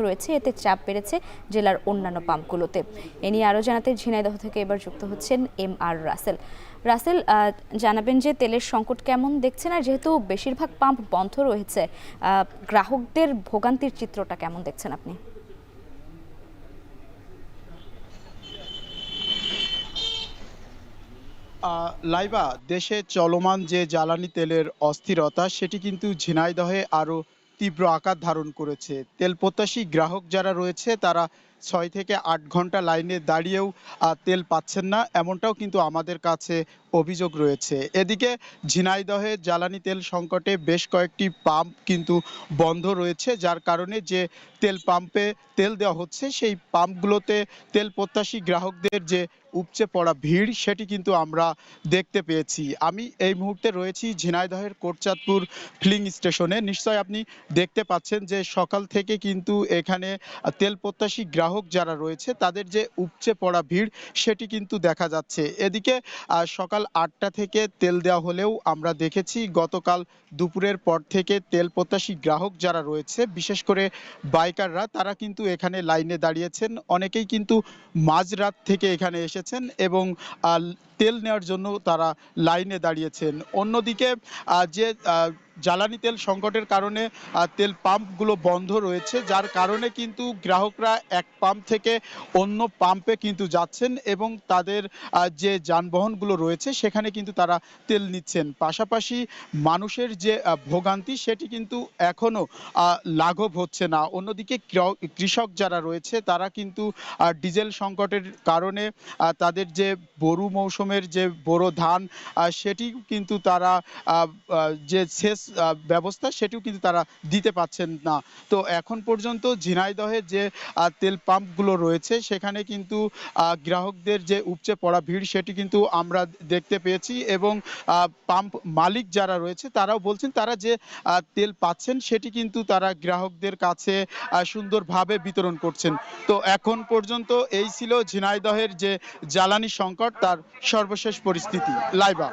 রয়েছে, এতে চাপ বেড়েছে জেলার অন্যান্য পাম্পগুলোতে। এ নিয়ে আরও জানাতে ঝিনাইদহ থেকে এবার যুক্ত হচ্ছেন MR রাসেল। রাসেল, জানাবেন যে তেলের সংকট কেমন দেখছেন, আর যেহেতু বেশিরভাগ পাম্প বন্ধ রয়েছে, গ্রাহকদের ভোগান্তির চিত্রটা কেমন দেখছেন আপনি? লাইবা, দেশে চলমান যে জ্বালানি তেলের অস্থিরতা সেটি কিন্তু ঝিনাইদহে আরো তীব্র আকার ধারণ করেছে। তেল প্রত্যাশী গ্রাহক যারা রয়েছে তারা 6 থেকে 8 ঘন্টা লাইনে দাঁড়িয়েও তেল পাচ্ছেন না, এমনটাও কিন্তু আমাদের কাছে অভিযোগ রয়েছে। এদিকে ঝিনাইদহে জ্বালানি তেল সংকটে বেশ কয়েকটি পাম্প কিন্তু বন্ধ রয়েছে, যার কারণে যে তেল পাম্পে তেল দেওয়া হচ্ছে সেই পাম্পগুলোতে তেল প্রত্যাশী গ্রাহকদের যে উপচে পড়া ভিড় সেটি কিন্তু আমরা দেখতে পেয়েছি। আমি এই মুহূর্তে রয়েছি ঝিনাইদহের কোটচাঁদপুর ফিলিং স্টেশনে। নিশ্চয় আপনি দেখতে পাচ্ছেন যে সকাল থেকে কিন্তু এখানে তেল প্রত্যাশী গ্রাহক যারা রয়েছে তাদের যে উপচে পড়া ভিড় সেটি কিন্তু দেখা যাচ্ছে। এদিকে সকাল 8টা থেকে তেল দেওয়া হলেও আমরা দেখেছি গতকাল দুপুরের পর থেকে তেল প্রত্যাশী গ্রাহক যারা রয়েছে, বিশেষ করে বাইকাররা, তারা কিন্তু এখানে লাইনে দাঁড়িয়েছেন। অনেকেই কিন্তু মাঝরাত থেকে এখানে এসেছেন এবং তেল নেওয়ার জন্য তারা লাইনে দাঁড়িয়েছেন। অন্যদিকে যে জ্বালানি তেল সংকটের কারণে তেল পাম্পগুলো বন্ধ রয়েছে, যার কারণে কিন্তু গ্রাহকরা এক পাম্প থেকে অন্য পাম্পে কিন্তু যাচ্ছেন এবং তাদের যে যানবাহনগুলো রয়েছে সেখানে কিন্তু তারা তেল নিচ্ছেন। পাশাপাশি মানুষের যে ভোগান্তি সেটি কিন্তু এখনো লাঘব হচ্ছে না। অন্যদিকে কৃষক যারা রয়েছে তারা কিন্তু ডিজেল সংকটের কারণে তাদের যে বোরো মৌসুমের যে বোরো ধান সেটি কিন্তু তারা যে সেচ ব্যবস্থা সেটিও কিন্তু তারা দিতে পারছেন না। তো এখন পর্যন্ত ঝিনাইদহে যে তেল পাম্পগুলো রয়েছে সেখানে কিন্তু গ্রাহকদের যে উপচে পড়া ভিড় সেটি কিন্তু আমরা দেখতে পেয়েছি এবং পাম্প মালিক যারা রয়েছে তারাও বলছেন তারা যে তেল পাচ্ছেন সেটি কিন্তু তারা গ্রাহকদের কাছে সুন্দরভাবে বিতরণ করছেন। তো এখন পর্যন্ত এই ছিল ঝিনাইদহের যে জ্বালানি সংকট তার সর্বশেষ পরিস্থিতি। লাইবা।